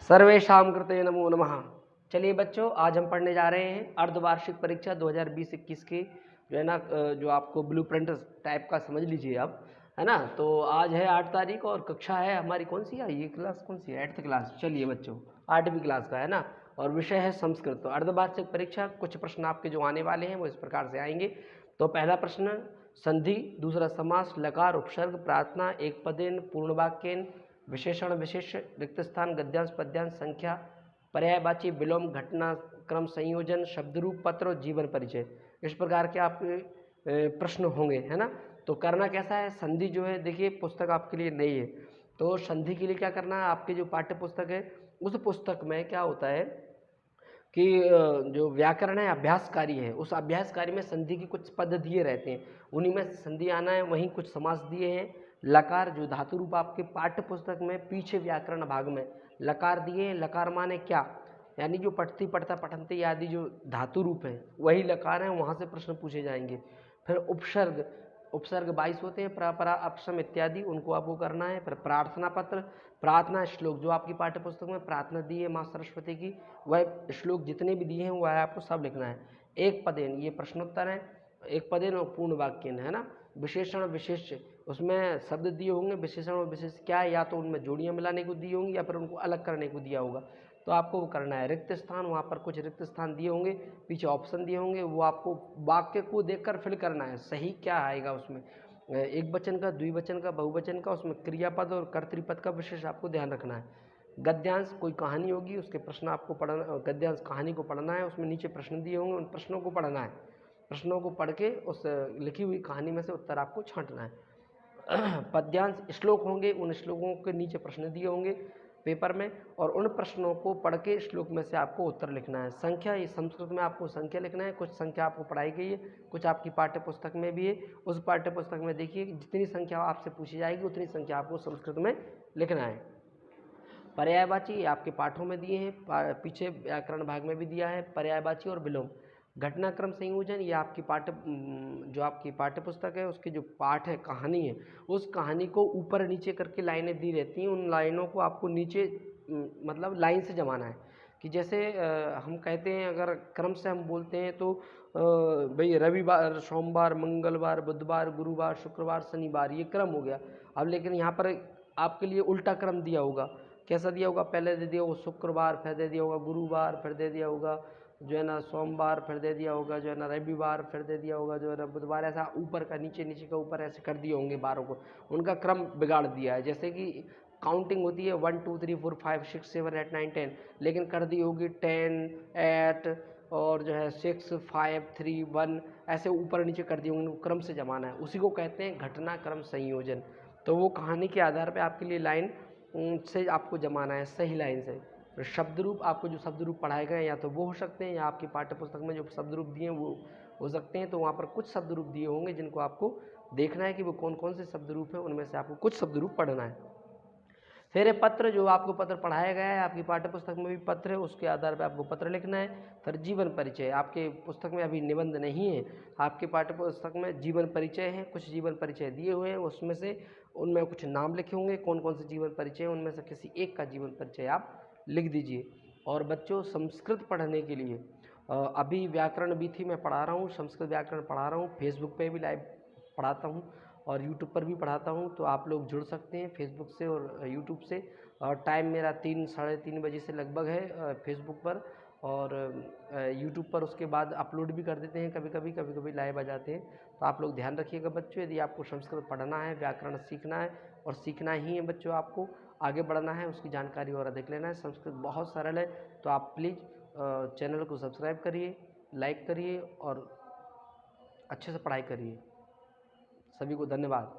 सर्वेषां कृते नमो नमः। चलिए बच्चों, आज हम पढ़ने जा रहे हैं अर्धवार्षिक परीक्षा 2020-21 की, जो है ना, जो आपको ब्लूप्रिंट टाइप का समझ लीजिए आप, है ना। तो आज है 8 तारीख और कक्षा है हमारी कौन सी है, ये क्लास कौन सी है, 8th क्लास। चलिए बच्चों, 8वीं क्लास का है ना, और विषय है संस्कृत। तो अर्धवार्षिक परीक्षा, कुछ प्रश्न आपके जो आने वाले हैं वो इस प्रकार से आएंगे। तो पहला प्रश्न, संधि, दूसरा समास, लकार, उपसर्ग, प्रार्थना, एक पदेन, पूर्ण वाक्येन, विशेषण विशेष, रिक्त स्थान, गद्यांश पद्यांश, संख्या, पर्यायवाची, विलोम, घटना क्रम संयोजन, शब्दरूप, पत्र और जीवन परिचय, इस प्रकार के आपके प्रश्न होंगे, है ना। तो करना कैसा है, संधि जो है देखिए पुस्तक आपके लिए नई है, तो संधि के लिए क्या करना है, आपके जो पाठ्य पुस्तक है उस पुस्तक में क्या होता है कि जो व्याकरण है अभ्यासकारी है, उस अभ्यासकारी में संधि के कुछ पद दिए रहते हैं, उन्हीं में संधि आना है। वहीं कुछ समास दिए हैं। लकार जो धातु रूप आपके पाठ्य पुस्तक में पीछे व्याकरण भाग में लकार दिए हैं। लकार माने क्या, यानी जो पठती पठता पठंती आदि जो धातु रूप है वही लकार है, वहाँ से प्रश्न पूछे जाएंगे। फिर उपसर्ग, उपसर्ग 22 होते हैं, परा अपशम इत्यादि, उनको आपको करना है। फिर प्रार्थना पत्र, प्रार्थना श्लोक जो आपकी पाठ्य पुस्तक में प्रार्थना दी है माँ सरस्वती की, वह श्लोक जितने भी दिए हैं वह आपको सब लिखना है। एक पदेन, ये प्रश्नोत्तर है, एक पदेन और पूर्ण वाक्यन, है ना। विशेषण विशेष, उसमें शब्द दिए होंगे, विशेषण और विशेष क्या है, या तो उनमें जोड़ियाँ मिलाने को दी होंगी या फिर उनको अलग करने को दिया होगा, तो आपको वो करना है। रिक्त स्थान, वहाँ पर कुछ रिक्त स्थान दिए होंगे, पीछे ऑप्शन दिए होंगे, वो आपको वाक्य को देखकर फिल करना है, सही क्या आएगा उसमें, एक वचन का, द्विवचन का, बहुवचन का, उसमें क्रियापद और कर्तृपद का विशेष आपको ध्यान रखना है। गद्यांश, कोई कहानी होगी उसके प्रश्न आपको पढ़ना, गद्यांश कहानी को पढ़ना है, उसमें नीचे प्रश्न दिए होंगे, उन प्रश्नों को पढ़ना है। प्रश्नों को पढ़ के उस लिखी हुई कहानी में से उत्तर आपको छांटना है। पद्यांश श्लोक होंगे, उन श्लोकों के नीचे प्रश्न दिए होंगे पेपर में, और उन प्रश्नों को पढ़ के श्लोक में से आपको उत्तर लिखना है। संख्या, ये संस्कृत में आपको संख्या लिखना है, कुछ संख्या आपको पढ़ाई गई है, कुछ आपकी पाठ्य पुस्तक में भी है। उस पाठ्य पुस्तक में देखिए जितनी संख्या आपसे पूछी जाएगी उतनी संख्या आपको संस्कृत में लिखना है। पर्यायवाची आपके पाठों में दिए हैं, पीछे व्याकरण भाग में भी दिया है, पर्यायवाची और विलोम। घटनाक्रम संयोजन, ये आपकी जो आपकी पाठ्य पुस्तक है उसके जो पाठ है, कहानी है, उस कहानी को ऊपर नीचे करके लाइनें दी रहती हैं, उन लाइनों को आपको नीचे मतलब लाइन से जमाना है। कि जैसे हम कहते हैं, अगर क्रम से हम बोलते हैं तो भाई रविवार, सोमवार, मंगलवार, बुधवार, गुरुवार, शुक्रवार, शनिवार, ये क्रम हो गया। अब लेकिन यहाँ पर आपके लिए उल्टा क्रम दिया होगा। कैसा दिया होगा, पहले दे दिया होगा शुक्रवार, फिर दे दिया होगा गुरुवार, फिर दे दिया होगा जो है ना सोमवार, फिर दे दिया होगा जो है ना रविवार, फिर दे दिया होगा जो है ना बुधवार। ऐसा ऊपर का नीचे, नीचे का ऊपर, ऐसे कर दिए होंगे बारों को, उनका क्रम बिगाड़ दिया है। जैसे कि काउंटिंग होती है 1 2 3 4 5 6 7 8 9 10, लेकिन कर दी होगी 10 8 और जो है 6 5 3 1, ऐसे ऊपर नीचे कर दिए होंगे, क्रम से जमाना है। उसी को कहते हैं घटनाक्रम संयोजन। तो वो कहानी के आधार पर आपके लिए लाइन से आपको जमाना है, सही लाइन से। तो शब्द रूप, आपको जो शब्द रूप पढ़ाए गए या तो वो हो सकते हैं, या आपकी पाठ्य पुस्तक में जो शब्द रूप दिए हैं वो हो सकते हैं। तो वहाँ पर कुछ शब्द रूप दिए होंगे जिनको आपको देखना है कि वो कौन कौन से शब्द रूप है, उनमें से आपको कुछ शब्द रूप पढ़ना है। फिर पत्र, जो आपको पत्र पढ़ाया गया है, आपकी पाठ्य पुस्तक में भी पत्र है, उसके आधार पर आपको पत्र लिखना है। फिर जीवन परिचय, आपके पुस्तक में अभी निबंध नहीं है, आपके पाठ्य पुस्तक में जीवन परिचय है, कुछ जीवन परिचय दिए हुए हैं, उसमें से उनमें कुछ नाम लिखे होंगे, कौन कौन से जीवन परिचय हैं, उनमें से किसी एक का जीवन परिचय आप लिख दीजिए। और बच्चों, संस्कृत पढ़ने के लिए अभी व्याकरण वीथी में पढ़ा रहा हूँ, संस्कृत व्याकरण पढ़ा रहा हूँ, फेसबुक पे भी लाइव पढ़ाता हूँ और यूट्यूब पर भी पढ़ाता हूँ। तो आप लोग जुड़ सकते हैं फेसबुक से और यूट्यूब से। और टाइम मेरा 3 साढ़े 3 बजे से लगभग है फेसबुक पर, और यूट्यूब पर उसके बाद अपलोड भी कर देते हैं, कभी कभी लाइव आ जाते हैं। तो आप लोग ध्यान रखिएगा बच्चों, यदि आपको संस्कृत पढ़ना है, व्याकरण सीखना है, और सीखना ही है बच्चों, आपको आगे बढ़ना है, उसकी जानकारी और अधिक लेना है। संस्कृत बहुत सरल है, तो आप प्लीज़ चैनल को सब्सक्राइब करिए, लाइक करिए और अच्छे से पढ़ाई करिए। सभी को धन्यवाद।